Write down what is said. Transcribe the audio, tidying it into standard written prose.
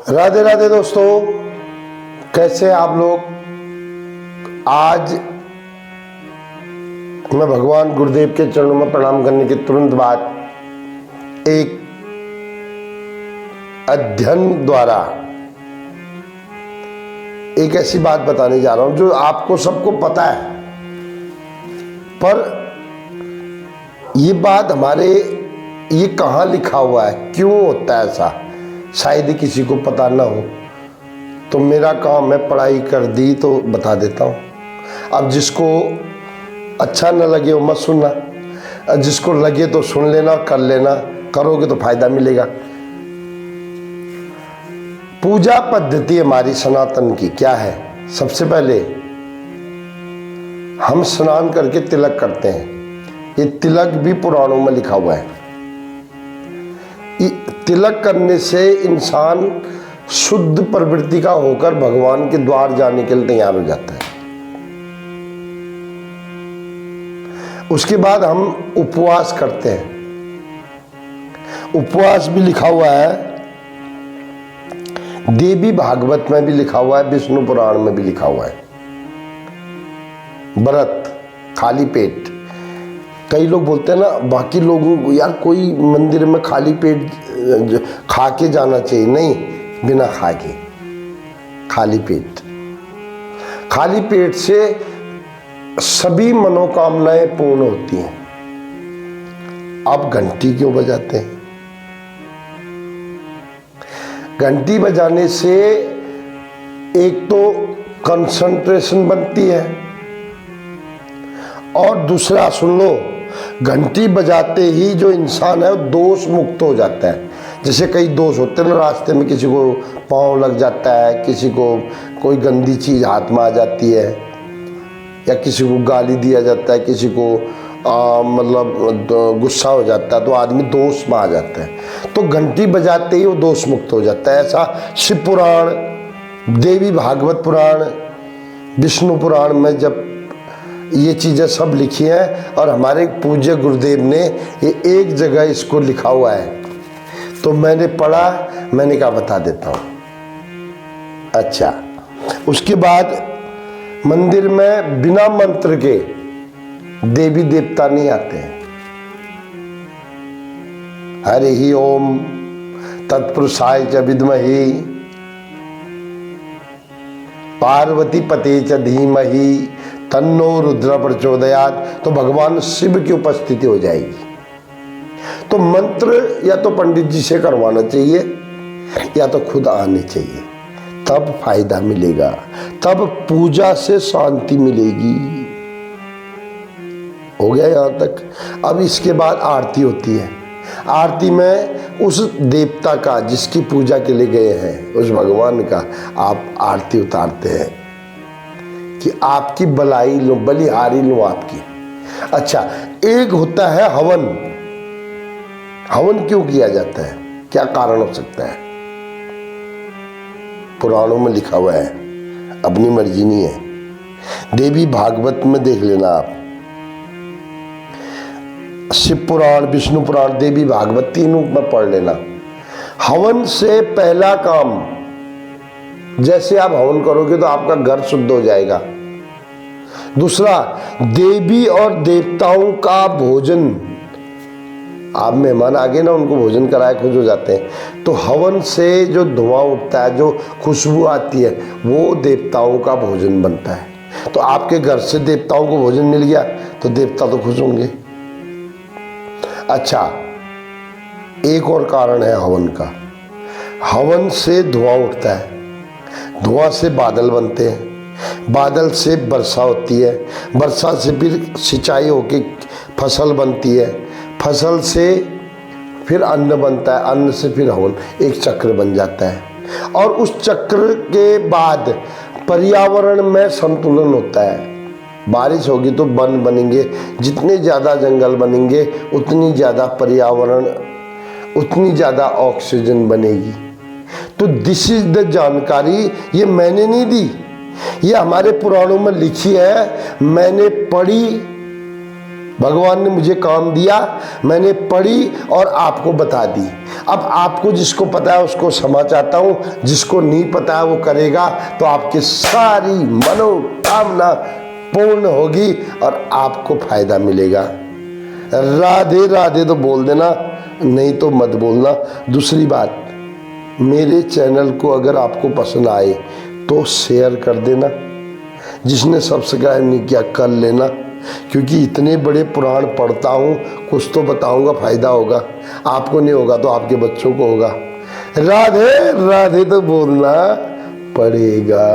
राधे राधे दोस्तों, कैसे आप लोग। आज मैं भगवान गुरुदेव के चरणों में प्रणाम करने के तुरंत बाद एक अध्ययन द्वारा एक ऐसी बात बताने जा रहा हूं जो आपको सबको पता है, पर ये बात हमारे ये कहाँ लिखा हुआ है, क्यों होता है ऐसा, शायद ही किसी को पता ना हो। तो मेरा काम है पढ़ाई कर दी तो बता देता हूँ। अब जिसको अच्छा न लगे वो मत सुनना, जिसको लगे तो सुन लेना, कर लेना, करोगे तो फायदा मिलेगा। पूजा पद्धति हमारी सनातन की क्या है। सबसे पहले हम स्नान करके तिलक करते हैं। ये तिलक भी पुराणों में लिखा हुआ है। तिलक करने से इंसान शुद्ध प्रवृत्ति का होकर भगवान के द्वार जाने के लिए तैयार हो जाता है। उसके बाद हम उपवास करते हैं। उपवास भी लिखा हुआ है, देवी भागवत में भी लिखा हुआ है, विष्णु पुराण में भी लिखा हुआ है। व्रत खाली पेट। कई लोग बोलते हैं ना, बाकी लोगों को यार कोई मंदिर में खाली पेट खा के जाना चाहिए। नहीं, बिना खा के, खाली पेट। खाली पेट से सभी मनोकामनाएं पूर्ण होती हैं। आप घंटी क्यों बजाते हैं? घंटी बजाने से एक तो कंसंट्रेशन बनती है, और दूसरा सुन लो, घंटी बजाते ही जो इंसान है वो दोष मुक्त हो जाता है। जैसे कई दोष होते हैं ना, रास्ते में किसी को पाँव लग जाता है, किसी को कोई गंदी चीज़ हाथ में आ जाती है, या किसी को गाली दिया जाता है, किसी को मतलब गुस्सा हो जाता है, तो आदमी दोष में आ जाता है। तो घंटी बजाते ही वो दोष मुक्त हो जाता है। ऐसा शिव पुराण, देवी भागवत पुराण, विष्णु पुराण में जब ये चीज़ें सब लिखी हैं, और हमारे पूज्य गुरुदेव ने ये एक जगह इसको लिखा हुआ है, तो मैंने पढ़ा, मैंने कहा बता देता हूँ। अच्छा, उसके बाद मंदिर में बिना मंत्र के देवी देवता नहीं आते हैं। हरि ही ओम तत्पुरुषाय च विद्महि पार्वती पते च धीमहि तन्नो रुद्र प्रचोदयात्, तो भगवान शिव की उपस्थिति हो जाएगी। तो मंत्र या तो पंडित जी से करवाना चाहिए, या तो खुद आने चाहिए, तब फायदा मिलेगा, तब पूजा से शांति मिलेगी। हो गया यहाँ तक। अब इसके बाद आरती होती है। आरती में उस देवता का जिसकी पूजा के लिए गए हैं, उस भगवान का आप आरती उतारते हैं कि आपकी भलाई लो, बलिहारी लो आपकी। अच्छा, एक होता है हवन। हवन क्यों किया जाता है, क्या कारण हो सकता है? पुराणों में लिखा हुआ है, अपनी मर्जी नहीं है। देवी भागवत में देख लेना आप, शिव पुराण, विष्णु पुराण, देवी भागवत, तीनों में पढ़ लेना। हवन से पहला काम, जैसे आप हवन करोगे तो आपका घर शुद्ध हो जाएगा। दूसरा, देवी और देवताओं का भोजन, आप मेहमान आ गए ना, उनको भोजन कराए खुश हो जाते हैं। तो हवन से जो धुआं उठता है, जो खुशबू आती है, वो देवताओं का भोजन बनता है। तो आपके घर से देवताओं को भोजन मिल गया तो देवता तो खुश होंगे। अच्छा, एक और कारण है हवन का। हवन से धुआं उठता है, धुआं से बादल बनते हैं, बादल से वर्षा होती है, वर्षा से फिर सिंचाई होके फसल बनती है, फसल से फिर अन्न बनता है, अन्न से फिर हवन, एक चक्र बन जाता है। और उस चक्र के बाद पर्यावरण में संतुलन होता है। बारिश होगी तो वन बनेंगे, जितने ज़्यादा जंगल बनेंगे उतनी ज़्यादा पर्यावरण, उतनी ज़्यादा ऑक्सीजन बनेगी। तो दिस इज द जानकारी, ये मैंने नहीं दी, ये हमारे पुराणों में लिखी है, मैंने पढ़ी भगवान ने मुझे काम दिया, मैंने पढ़ी और आपको बता दी। अब आपको जिसको पता है उसको क्षमा चाहता हूँ, जिसको नहीं पता है वो करेगा तो आपकी सारी मनोकामना पूर्ण होगी और आपको फायदा मिलेगा। राधे राधे तो बोल देना, नहीं तो मत बोलना। दूसरी बात, मेरे चैनल को अगर आपको पसंद आए तो शेयर कर देना, जिसने सब्सक्राइब नहीं किया कर लेना, क्योंकि इतने बड़े पुराण पढ़ता हूँ, कुछ तो बताऊंगा, फायदा होगा। आपको नहीं होगा तो आपके बच्चों को होगा। राधे राधे तो बोलना पड़ेगा।